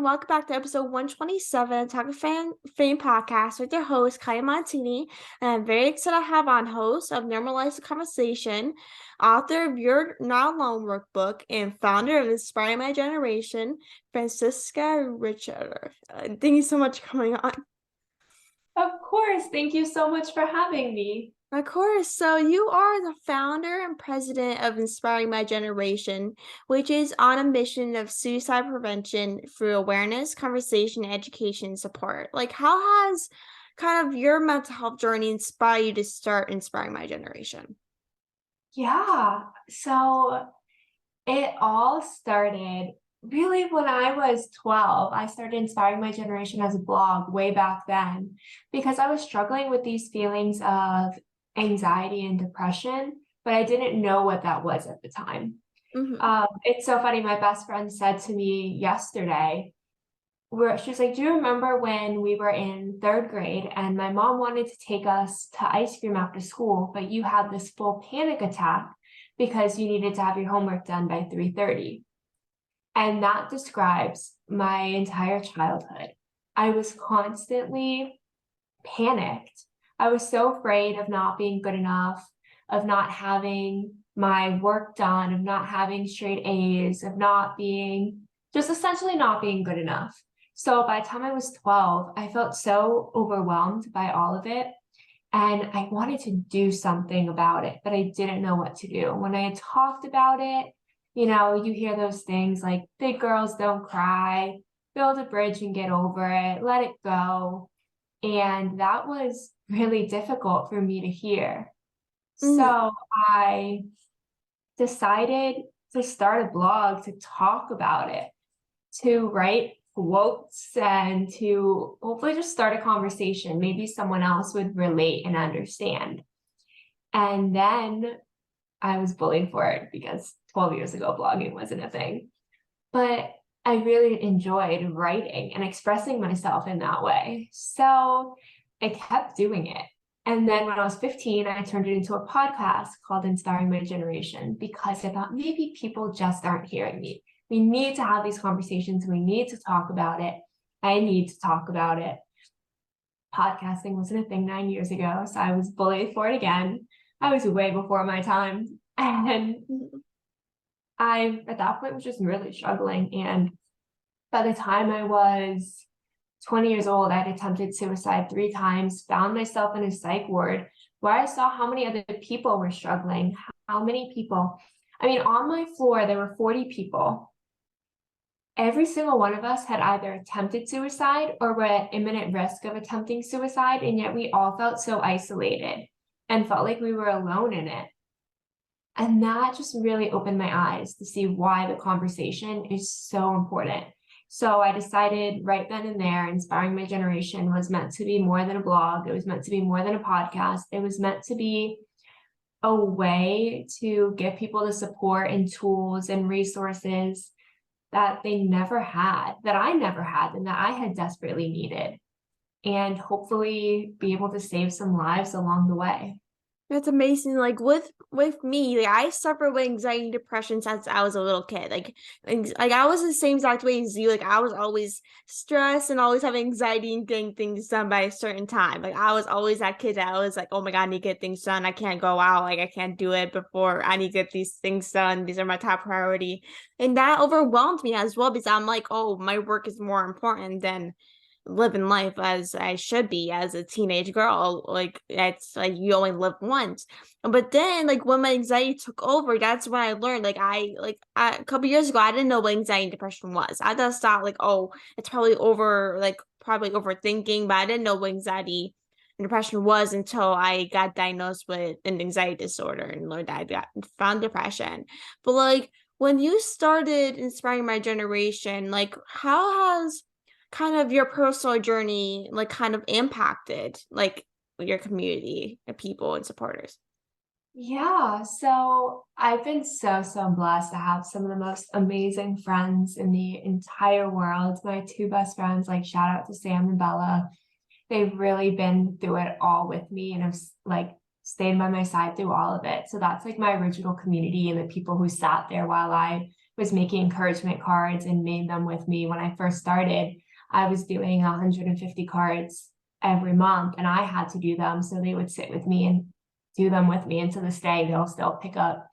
welcome back to episode 127 of Fame podcast with your host, Kylie Montini. And I'm very excited to have on host of Normalize the Conversation, author of You're Not Alone Workbook, and founder of Inspiring My Generation, Francesca Reicherter. Thank you so much for coming on. Of course. Thank you so much for having me. Of course. So you are the founder and president of Inspiring My Generation, which is on a mission of suicide prevention through awareness, conversation, education, and support. Like, how has kind of your mental health journey inspired you to start Inspiring My Generation? Yeah. So it all started really when I was 12. I started Inspiring My Generation as a blog way back then because I was struggling with these feelings of anxiety and depression, but I didn't know what that was at the time. It's so funny. My best friend said to me yesterday, she was like, do you remember when we were in third grade and my mom wanted to take us to ice cream after school, but you had this full panic attack because you needed to have your homework done by 3:30. And that describes my entire childhood. I was constantly panicked. I was so afraid of not being good enough, of not having my work done, of not having straight A's, of not being, just essentially not being good enough. So by the time I was 12, I felt so overwhelmed by all of it. And I wanted to do something about it, but I didn't know what to do. When I had talked about it, you hear those things like big girls don't cry, build a bridge and get over it, let it go. And that was really difficult for me to hear. So I decided to start a blog to talk about it, to write quotes, and to hopefully just start a conversation. Maybe someone else would relate and understand. And then I was bullied for it because 12 years ago, blogging wasn't a thing. But I really enjoyed writing and expressing myself in that way. So I kept doing it. And then when I was 15, I turned it into a podcast called Inspiring My Generation because I thought maybe people just aren't hearing me. We need to have these conversations. We need to talk about it. I need to talk about it. Podcasting wasn't a thing 9 years ago, so I was bullied for it again. I was way before my time. And I, at that point, was just really struggling. And by the time I was 20 years old, I had attempted suicide 3 times, found myself in a psych ward where I saw how many other people were struggling, how many people. I mean, on my floor, there were 40 people. Every single one of us had either attempted suicide or were at imminent risk of attempting suicide, and yet we all felt so isolated and felt like we were alone in it. And that just really opened my eyes to see why the conversation is so important. So I decided right then and there, Inspiring My Generation was meant to be more than a blog. It was meant to be more than a podcast. It was meant to be a way to give people the support and tools and resources that they never had, that I never had, and that I had desperately needed, and hopefully be able to save some lives along the way. That's amazing. Like with me, like I suffer with anxiety and depression since I was a little kid. Like I was the same exact way as you. Like I was always stressed and always having anxiety and getting things done by a certain time. Like I was always that kid that I was like, oh my God, I need to get things done. I can't go out. Like I can't do it before I need to get these things done. These are my top priority. And that overwhelmed me as well because I'm like, oh, my work is more important than living life as I should be as a teenage girl. Like it's like you only live once. But then like when my anxiety took over, that's when I learned like a couple years ago I didn't know what anxiety and depression was. I just thought like, oh, it's probably overthinking, but I didn't know what anxiety and depression was until I got diagnosed with an anxiety disorder and learned that I found depression. But like when you started Inspiring My Generation, like how has kind of your personal journey like kind of impacted like your community of people and supporters? Yeah, so I've been so blessed to have some of the most amazing friends in the entire world. My 2 best friends, like shout out to Sam and Bella. They've really been through it all with me and have like stayed by my side through all of it. So that's like my original community, and the people who sat there while I was making encouragement cards and made them with me. When I first started, I was doing 150 cards every month, and I had to do them. So they would sit with me and do them with me. And to this day, they'll still pick up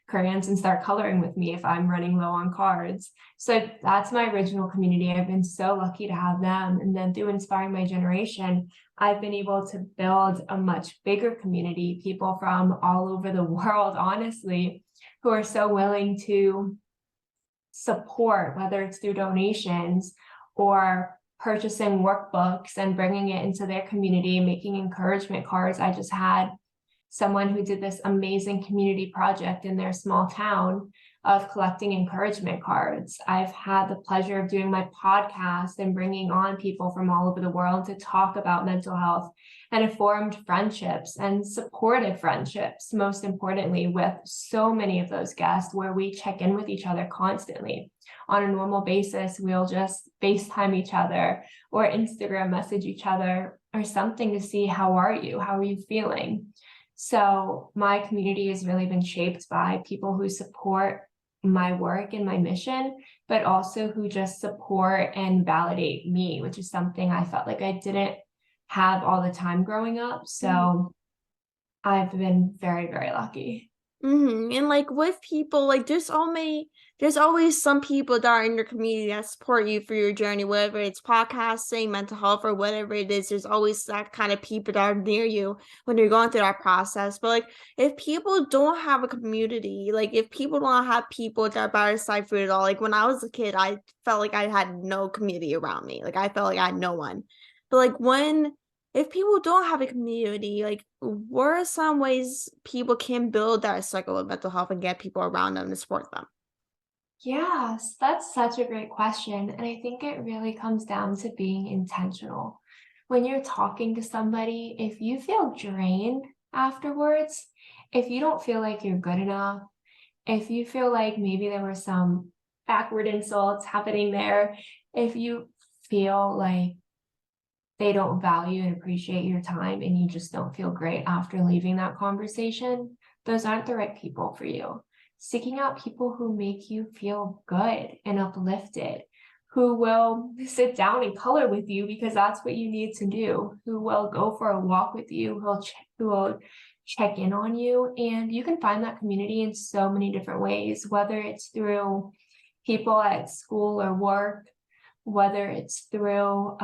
crayons and start coloring with me if I'm running low on cards. So that's my original community. I've been so lucky to have them. And then through Inspiring My Generation, I've been able to build a much bigger community, people from all over the world, honestly, who are so willing to support, whether it's through donations or purchasing workbooks and bringing it into their community, making encouragement cards. I just had someone who did this amazing community project in their small town of collecting encouragement cards. I've had the pleasure of doing my podcast and bringing on people from all over the world to talk about mental health, and have formed friendships and supported friendships, most importantly, with so many of those guests, where we check in with each other constantly. On a normal basis, we'll just FaceTime each other or Instagram message each other or something to see, how are you? How are you feeling? So my community has really been shaped by people who support my work and my mission, but also who just support and validate me, which is something I felt like I didn't have all the time growing up. So I've been very, very lucky. And like with people, like there's always some people that are in your community that support you for your journey, whether it's podcasting, mental health, or whatever it is. There's always that kind of people that are near you when you're going through that process. But like if people don't have a community, like if people don't have people that are by their side for it all, like when I was a kid, I felt like I had no community around me. Like I felt like I had no one. But like if people don't have a community, like what are some ways people can build that cycle of mental health and get people around them to support them? Yes, that's such a great question. And I think it really comes down to being intentional. When you're talking to somebody, if you feel drained afterwards, if you don't feel like you're good enough, if you feel like maybe there were some backward insults happening there, if you feel like they don't value and appreciate your time and you just don't feel great after leaving that conversation, those aren't the right people for you. Seeking out people who make you feel good and uplifted, who will sit down and color with you because that's what you need to do, who will go for a walk with you, who will check in on you. And you can find that community in so many different ways, whether it's through people at school or work, whether it's through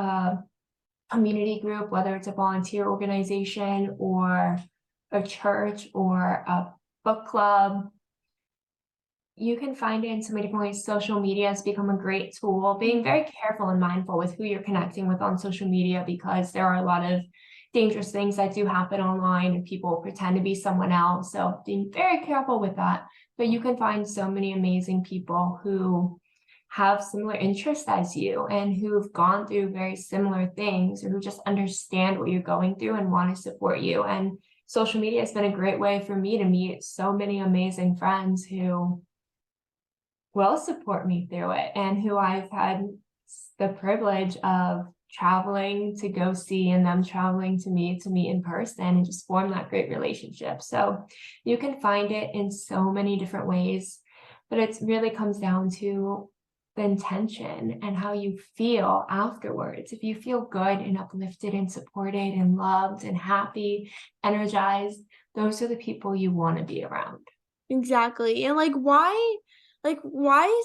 community group, whether it's a volunteer organization or a church or a book club. You can find it in so many different ways. Social media has become a great tool. Being very careful and mindful with who you're connecting with on social media, because there are a lot of dangerous things that do happen online and people pretend to be someone else. So being very careful with that. But you can find so many amazing people who have similar interests as you and who've gone through very similar things, or who just understand what you're going through and want to support you. And social media has been a great way for me to meet so many amazing friends who will support me through it, and who I've had the privilege of traveling to go see, and them traveling to meet in person, and just form that great relationship. So you can find it in so many different ways, but it really comes down to the intention and how you feel afterwards. If you feel good and uplifted and supported and loved and happy, energized, those are the people you want to be around. Exactly. And why is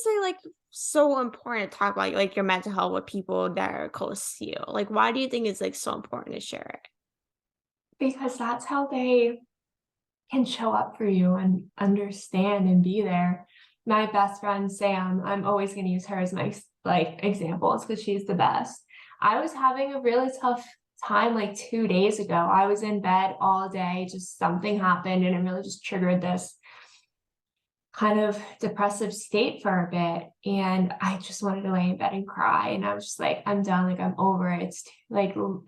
it like so important to talk about like your mental health with people that are close to you? Like why do you think it's like so important to share it? Because that's how they can show up for you and understand and be there. My best friend Sam, I'm always going to use her as my examples because she's the best. I was having a really tough time like 2 days ago. I was in bed all day, just something happened and it really just triggered this kind of depressive state for a bit, and I just wanted to lay in bed and cry, and I was just like, I'm done, like I'm over it.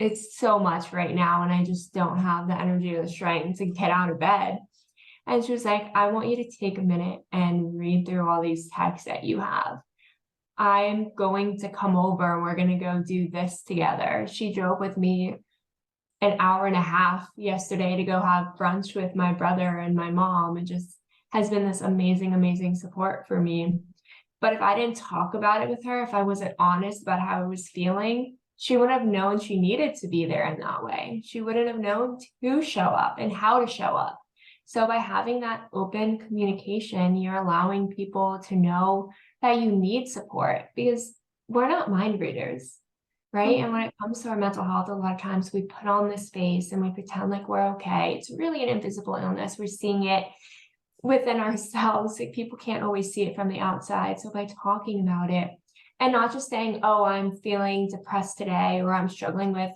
It's so much right now and I just don't have the energy or the strength to get out of bed. And she was like, I want you to take a minute and read through all these texts that you have. I'm going to come over and we're going to go do this together. She drove with me an hour and a half yesterday to go have brunch with my brother and my mom, and just has been this amazing, amazing support for me. But if I didn't talk about it with her, if I wasn't honest about how I was feeling, she wouldn't have known she needed to be there in that way. She wouldn't have known to show up and how to show up. So by having that open communication, you're allowing people to know that you need support, because we're not mind readers, right? And when it comes to our mental health, a lot of times we put on this face and we pretend like we're okay. It's really an invisible illness. We're seeing it within ourselves. Like, people can't always see it from the outside. So by talking about it and not just saying, oh, I'm feeling depressed today, or I'm struggling with,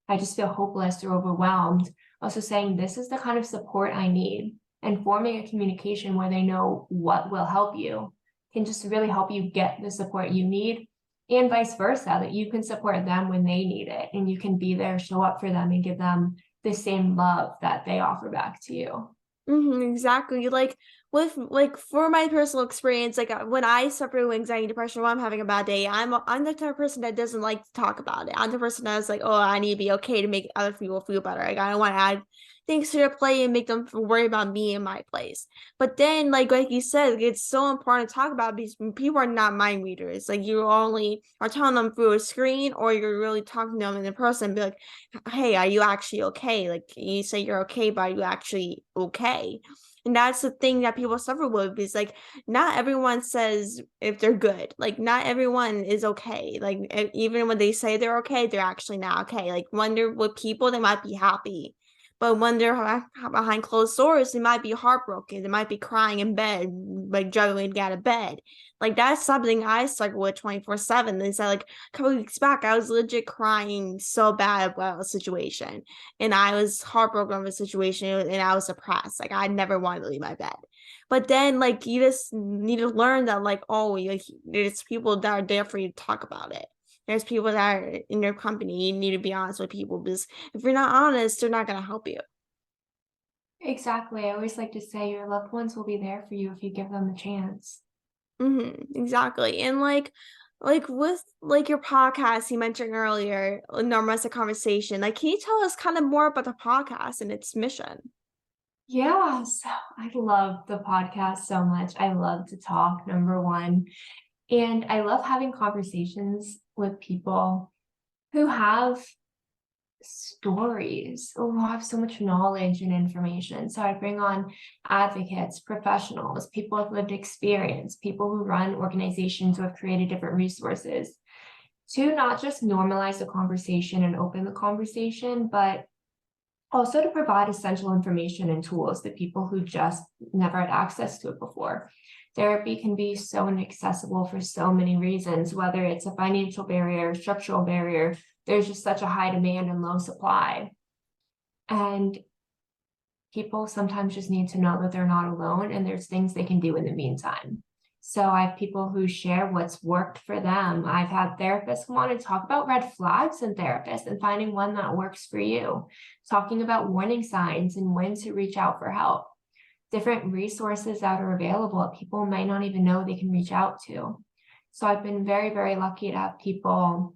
I just feel hopeless or overwhelmed. Also saying, this is the kind of support I need, and forming a communication where they know what will help you can just really help you get the support you need, and vice versa, that you can support them when they need it, and you can be there, show up for them, and give them the same love that they offer back to you. Exactly. Like, for my personal experience, like, when I suffer with anxiety and depression, when I'm having a bad day, I'm the type of person that doesn't like to talk about it. I'm the person that's like, oh, I need to be okay to make other people feel better. Like, I don't want to add things to their plate and make them worry about me in my place. But then, like you said, it's so important to talk about, because people are not mind readers. Like, you only are telling them through a screen, or you're really talking to them in person. Be like, hey, are you actually okay? Like, you say you're okay, but are you actually okay? And that's the thing that people suffer with, is like, not everyone says if they're good. Like, not everyone is okay. Like, even when they say they're okay, they're actually not okay. Like, when they're with people, they might be happy, but when they're behind closed doors, they might be heartbroken. They might be crying in bed, like juggling to get out of bed. Like, that's something I struggle with 24/7. Is that, like, a couple weeks back, I was legit crying so bad about a situation, and I was heartbroken over the situation, and I was depressed. Like, I never wanted to leave my bed. But then, like, you just need to learn that, like, oh, like, there's people that are there for you to talk about it. There's people that are in your company. You need to be honest with people, because if you're not honest, they're not going to help you. Exactly. I always like to say your loved ones will be there for you if you give them a chance. Exactly. And like with like your podcast you mentioned earlier, Normalize the Conversation. Like, can you tell us kind of more about the podcast and its mission? Yeah, so I love the podcast so much. I love to talk, number one. And I love having conversations with people who have stories, who have so much knowledge and information. So I bring on advocates, professionals, people with lived experience, people who run organizations who have created different resources, to not just normalize the conversation and open the conversation, but also to provide essential information and tools to people who just never had access to it before. Therapy can be so inaccessible for so many reasons, whether it's a financial barrier, structural barrier. There's just such a high demand and low supply. And people sometimes just need to know that they're not alone, and there's things they can do in the meantime. So I have people who share what's worked for them. I've had therapists come on and talk about red flags in therapists and finding one that works for you, talking about warning signs and when to reach out for help, different resources that are available that people might not even know they can reach out to. So I've been very, very lucky to have people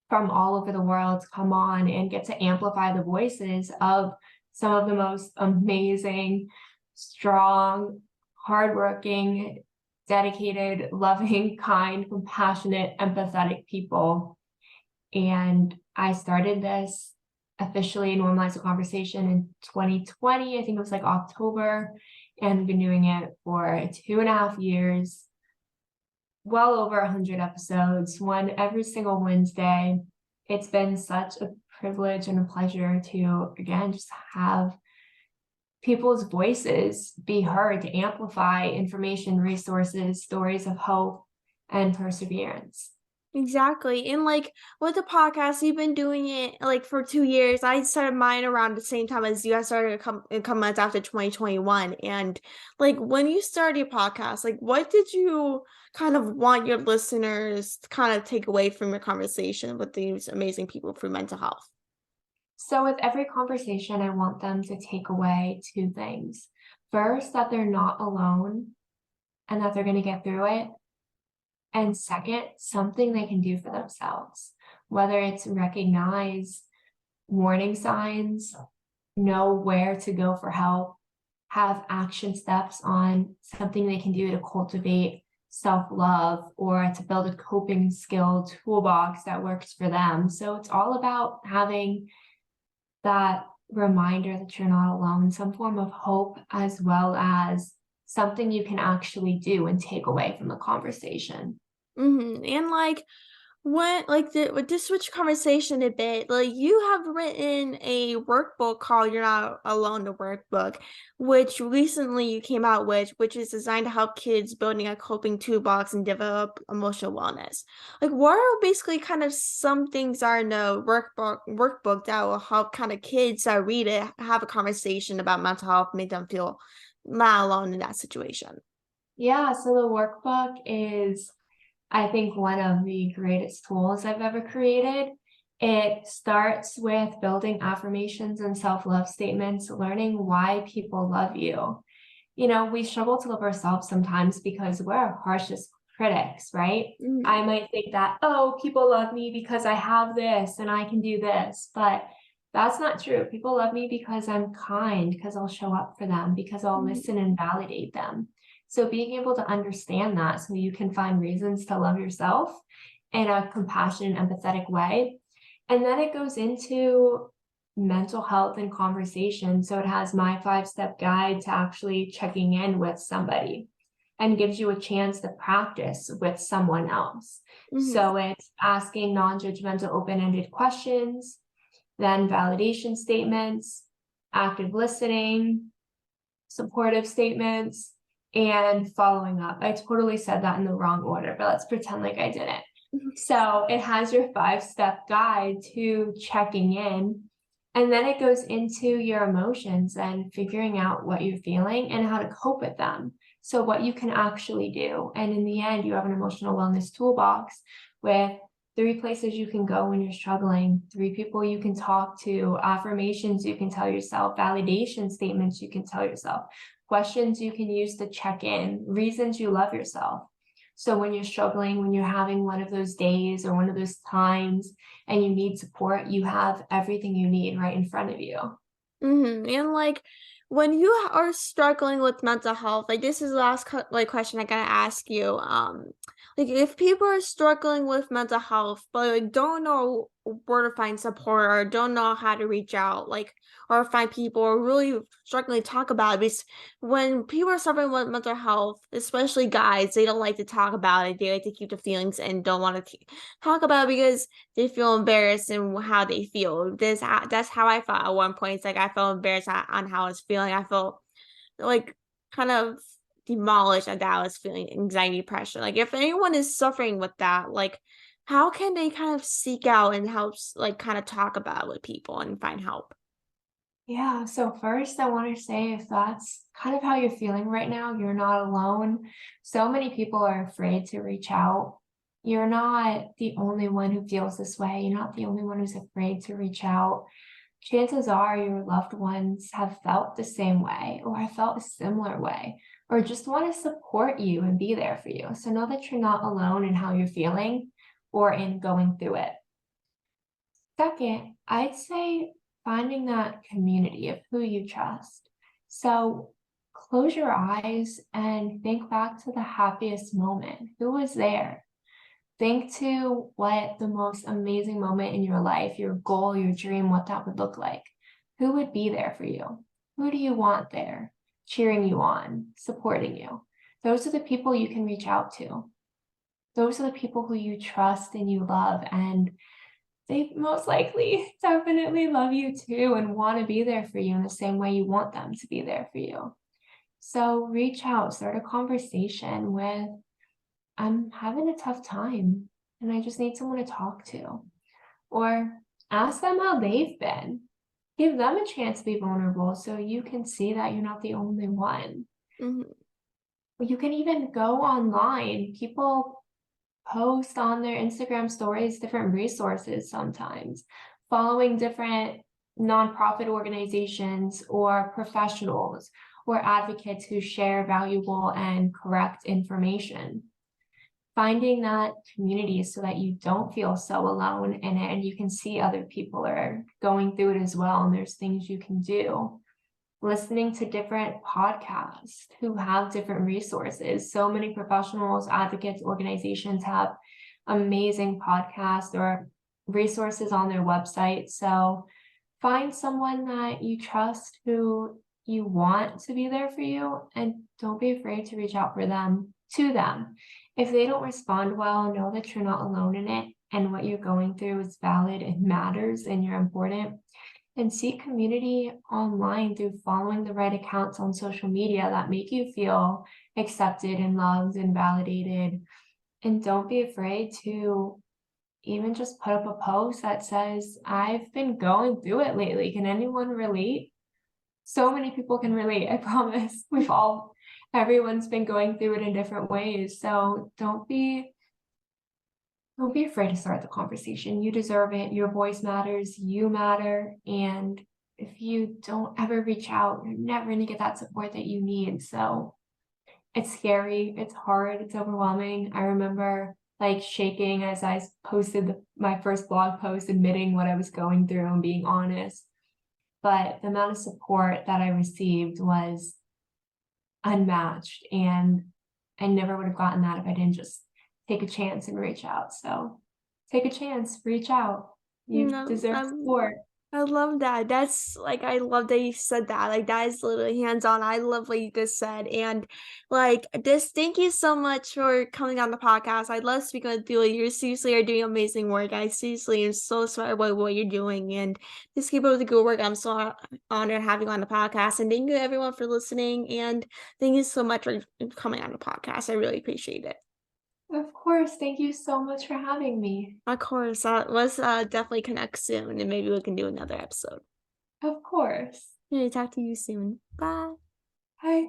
from all over the world come on and get to amplify the voices of some of the most amazing, strong, hardworking, dedicated, loving, kind, compassionate, empathetic people. And I started this officially, Normalize the Conversation, in 2020. I think it was like October, and I've been doing it for 2.5 years, well over 100 episodes, one every single Wednesday. It's been such a privilege and a pleasure to, again, just have people's voices be heard, to amplify information, resources, stories of hope and perseverance. Exactly. And like with the podcast, you've been doing it like for 2 years. I started mine around the same time as you. I started a couple months after 2021. And like, when you started your podcast, like, what did you kind of want your listeners to kind of take away from your conversation with these amazing people for mental health? So with every conversation, I want them to take away two things. First, that they're not alone and that they're going to get through it. And second, something they can do for themselves, whether it's recognize warning signs, know where to go for help, have action steps on something they can do to cultivate self-love or to build a coping skill toolbox that works for them. So it's all about having that reminder that you're not alone, some form of hope, as well as something you can actually do and take away from the conversation. And like when like to switch conversation a bit, like you have written a workbook called "You're Not Alone," the workbook, which recently you came out with, which is designed to help kids building a coping toolbox and develop emotional wellness. Like, what are basically kind of some things are in the workbook that will help kind of kids that read it have a conversation about mental health, make them feel not alone in that situation. Yeah, so the workbook is, I think, one of the greatest tools I've ever created. It starts with building affirmations and self-love statements, learning why people love you. You know, we struggle to love ourselves sometimes because we're our harshest critics, right? Mhm. I might think that, oh, people love me because I have this and I can do this, but that's not true. People love me because I'm kind, because I'll show up for them, because I'll Mhm. listen and validate them. So being able to understand that so you can find reasons to love yourself in a compassionate, empathetic way. And then it goes into mental health and conversation. So it has my 5-step guide to actually checking in with somebody and gives you a chance to practice with someone else. Mhm. So it's asking non-judgmental, open-ended questions, then validation statements, active listening, supportive statements, and following up. I totally said that in the wrong order, but let's pretend like I didn't. So it has your 5-step guide to checking in. And then it goes into your emotions and figuring out what you're feeling and how to cope with them. So what you can actually do. And in the end, you have an emotional wellness toolbox with 3 places you can go when you're struggling, 3 people you can talk to, affirmations you can tell yourself, validation statements you can tell yourself, questions you can use to check in, reasons you love yourself. So when you're struggling, when you're having one of those days or one of those times and you need support, you have everything you need right in front of you. And like when you are struggling with mental health, like this is the last like question I gotta ask you. Like if people are struggling with mental health but like don't know where to find support or don't know how to reach out, like or find people or really struggling to talk about it, because when people are suffering with mental health, especially guys, they don't like to talk about it. They like to keep the feelings and don't want to talk about it because they feel embarrassed in how they feel. That's how I felt at one point. It's like I felt embarrassed on how I was feeling. I felt like kind of demolished at that I was feeling anxiety, pressure. Like if anyone is suffering with that, like how can they kind of seek out and help like kind of talk about it with people and find help? Yeah, so first I want to say if that's kind of how you're feeling right now, you're not alone. So many people are afraid to reach out. You're not the only one who feels this way. You're not the only one who's afraid to reach out. Chances are your loved ones have felt the same way or have felt a similar way or just want to support you and be there for you. So know that you're not alone in how you're feeling or in going through it. Second, I'd say finding that community of who you trust. So close your eyes and think back to the happiest moment. Who was there? Think to what the most amazing moment in your life, your goal, your dream, what that would look like. Who would be there for you? Who do you want there, cheering you on, supporting you? Those are the people you can reach out to. Those are the people who you trust and you love, and they most likely definitely love you too and want to be there for you in the same way you want them to be there for you. So reach out, start a conversation with, I'm having a tough time and I just need someone to talk to. Or ask them how they've been. Give them a chance to be vulnerable so you can see that you're not the only one. Hmm. You can even go online. People post on their Instagram stories different resources sometimes, following different nonprofit organizations or professionals or advocates who share valuable and correct information. finding that community so that you don't feel so alone in it and you can see other people are going through it as well. And there's things you can do. Listening to different podcasts who have different resources. So many professionals, advocates, organizations have amazing podcasts or resources on their website. So find someone that you trust who you want to be there for you, and don't be afraid to reach out to them. If they don't respond well, know that you're not alone in it and what you're going through is valid and matters and you're important. And seek community online through following the right accounts on social media that make you feel accepted and loved and validated. And don't be afraid to even just put up a post that says, I've been going through it lately. Can anyone relate? So many people can relate, I promise. Everyone's been going through it in different ways. So don't be afraid to start the conversation. You deserve it. Your voice matters. You matter. And if you don't ever reach out, you're never going to get that support that you need. So it's scary. It's hard. It's overwhelming. I remember like shaking as I posted my first blog post, admitting what I was going through and being honest. But the amount of support that I received was unmatched. And I never would have gotten that if I didn't just take a chance and reach out. So take a chance, reach out. You No, deserve support. I love that. That's like, I love that you said that. Like, that is literally hands on. I love what you just said. And like this, thank you so much for coming on the podcast. I love speaking with you. You seriously are doing amazing work. I seriously am so inspired by what you're doing, and just keep up the good work. I'm so honored having you on the podcast. And thank you everyone for listening. And thank you so much for coming on the podcast. I really appreciate it. Of course. Thank you so much for having me. Of course. Let's definitely connect soon, and maybe we can do another episode. Of course. Okay, talk to you soon. Bye. Bye.